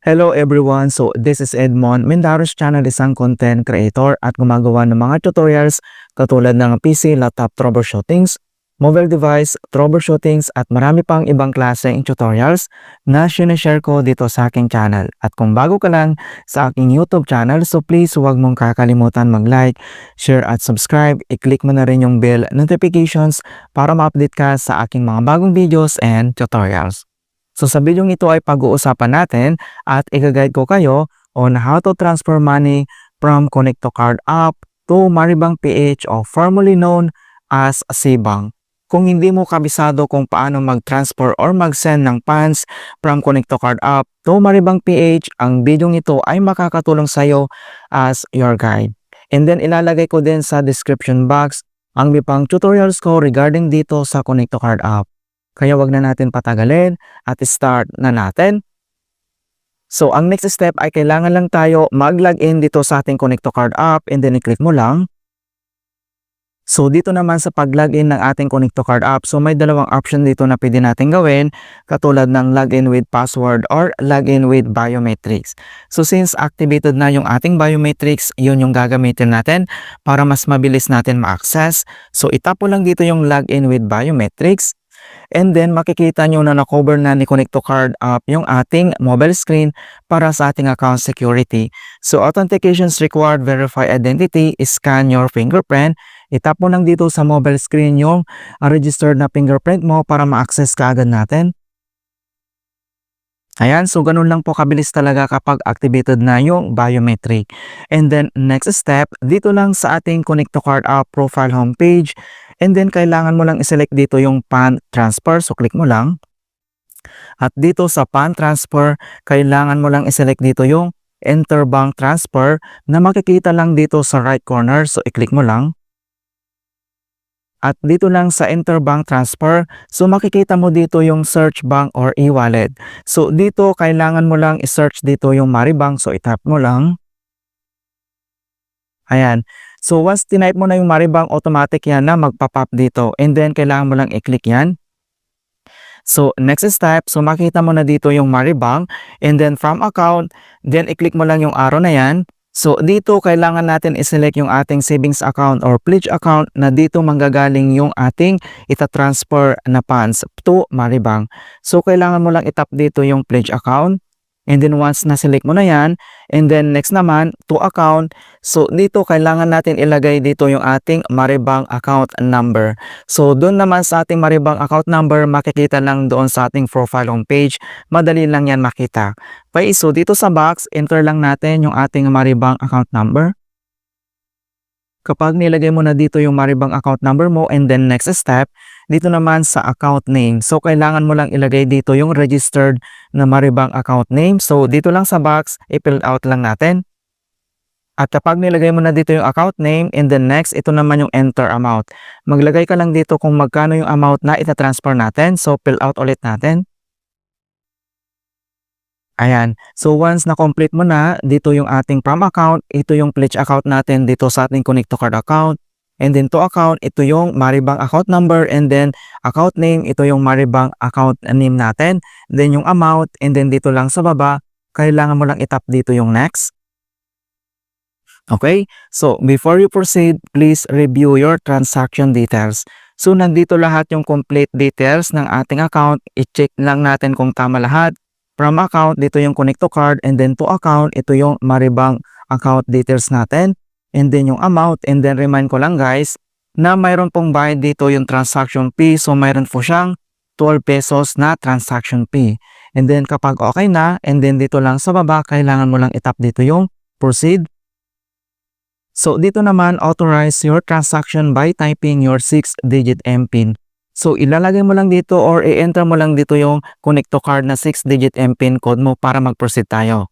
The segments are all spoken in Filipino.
Hello everyone! So this is Edmond, Mendaros channel, isang content creator at gumagawa ng mga tutorials katulad ng PC, laptop troubleshootings, mobile device troubleshootings at marami pang ibang klaseng tutorials na sinishare ko dito sa aking channel. At kung bago ka lang sa aking YouTube channel, so please huwag mong kakalimutan mag-like, share at subscribe. I-click mo na rin yung bell notifications para ma-update ka sa aking mga bagong videos and tutorials. So sa video ito ay pag-uusapan natin at i-guide ko kayo on how to transfer money from Connect to Card app to Maribang PH o formerly known as Cbank. Kung hindi mo kabisado kung paano mag-transfer or mag-send ng funds from Connect to Card app to Maribang PH, ang video ito ay makakatulong sa iyo as your guide. And then ilalagay ko din sa description box ang ibang tutorials ko regarding dito sa Connect to Card app. Kaya wag na natin patagalin at start na natin. So ang next step ay kailangan lang tayo mag-login dito sa ating Connect to Card app and then i-click mo lang. So dito naman sa pag-login ng ating Connect to Card app, so may dalawang option dito na pwede natin gawin katulad ng login with password or login with biometrics. So since activated na yung ating biometrics, yun yung gagamitin natin para mas mabilis natin ma-access. So itap mo lang dito yung login with biometrics. And then makikita nyo na na-cover na ni Connect to Card app yung ating mobile screen para sa ating account security. So authentications required, verify identity, scan your fingerprint. Itap mo lang dito sa mobile screen yung registered na fingerprint mo para ma-access ka agad natin. Ayan, so ganun lang po kabilis talaga kapag activated na yung biometric. And then next step, dito lang sa ating Connect to Card app profile homepage. And then kailangan mo lang i-select dito yung PAN transfer. So click mo lang. At dito sa PAN transfer, kailangan mo lang i-select dito yung Enter Bank Transfer na makikita lang dito sa right corner. So i-click mo lang. At dito lang sa Enter Bank Transfer, so makikita mo dito yung Search Bank or e-wallet. So dito kailangan mo lang i-search dito yung Maribank. So itap mo lang. Ayan. So once tinype mo na yung Maribank, automatic yan na magpa-pop dito. And then kailangan mo lang i-click yan. So next step, so makita mo na dito yung Maribank. And then from account, then i-click mo lang yung arrow na yan. So dito kailangan natin i-select yung ating savings account or pledge account na dito manggagaling yung ating ita-transfer na funds to Maribank. So kailangan mo lang itap dito yung pledge account. And then once na-select mo na yan, and then next naman to account. So dito kailangan natin ilagay dito yung ating Maribank account number. So doon naman sa ating Maribank account number, makikita lang doon sa ating profile homepage. Madali lang yan makita. Okay, so dito sa box, enter lang natin yung ating Maribank account number. Kapag nilagay mo na dito yung Maribank account number mo, and then next step, dito naman sa account name. So kailangan mo lang ilagay dito yung registered na Maribank account name. So dito lang sa box, i-fill out lang natin. At kapag nilagay mo na dito yung account name, and then next, ito naman yung enter amount. Maglagay ka lang dito kung magkano yung amount na ita-transfer natin. So fill out ulit natin. Ayan. So once na-complete mo na, dito yung ating from account, ito yung pledge account natin dito sa ating Connect to Card account. And then to account, ito yung Maribank account number, and then account name, ito yung Maribank account name natin. Then yung amount, and then dito lang sa baba, kailangan mo lang itap dito yung next. Okay? So before you proceed, please review your transaction details. So nandito lahat yung complete details ng ating account. I-check lang natin kung tama lahat. From account, dito yung Connect to Card, and then to account, ito yung Maribank account details natin, and then yung amount. And then remind ko lang guys, na mayroon pong bayad dito yung transaction fee. So mayroon po siyang 12 pesos na transaction fee. And then kapag okay na, and then dito lang sa baba, kailangan mo lang itap dito yung proceed. So dito naman, authorize your transaction by typing your 6-digit MPIN. So ilalagay mo lang dito or i-enter mo lang dito yung Connect to Card na 6-digit MPIN code mo para mag-proceed tayo.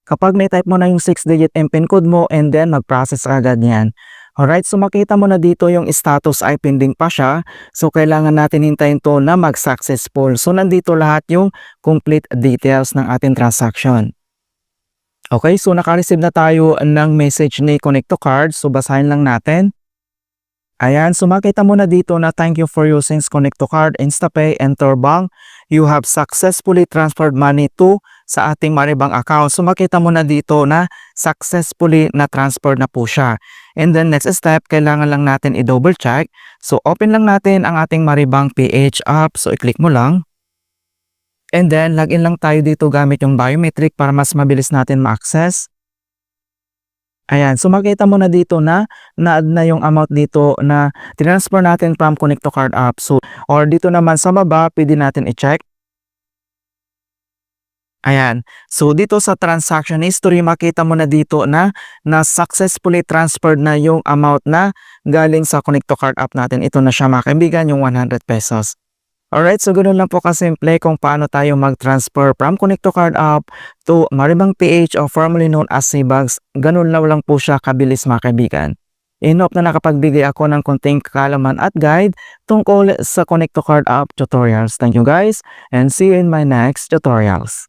Kapag na-type mo na yung 6-digit MPIN code mo, and then mag-process agad yan. Alright, so makita mo na dito yung status ay pending pa siya. So kailangan natin hintayin to na mag-successful. So nandito lahat yung complete details ng ating transaction. Okay, so naka-receive na tayo ng message ni Connect to Card. So basahin lang natin. Ayan, so makita mo na dito na thank you for using Connect to Card, InstaPay, and Bank. You have successfully transferred money to sa ating Maribang account. So makita mo na dito na successfully na transfer na po siya. And then next step, kailangan lang natin i-double check. So open lang natin ang ating Maribang PH app. So i-click mo lang. And then login lang tayo dito gamit yung biometric para mas mabilis natin ma-access. Ayan, so makita mo na dito na na-add na yung amount dito na transfer natin from Connect to Card app. So, or dito naman sa baba, pwede natin i-check. Ayan, so dito sa transaction history, makita mo na dito na successfully transferred na yung amount na galing sa Connect to Card app natin. Ito na siya mga kaibigan, yung 100 pesos. Alright, so ganoon lang po kasimple kung paano tayo mag-transfer from Connect to Card app to Maribang PH o formerly known as Cbags. Ganun lang po siya kabilis mga kaibigan. I-hope na nakapagbigay ako ng konting kaalaman at guide tungkol sa Connect to Card app tutorials. Thank you guys and see you in my next tutorials.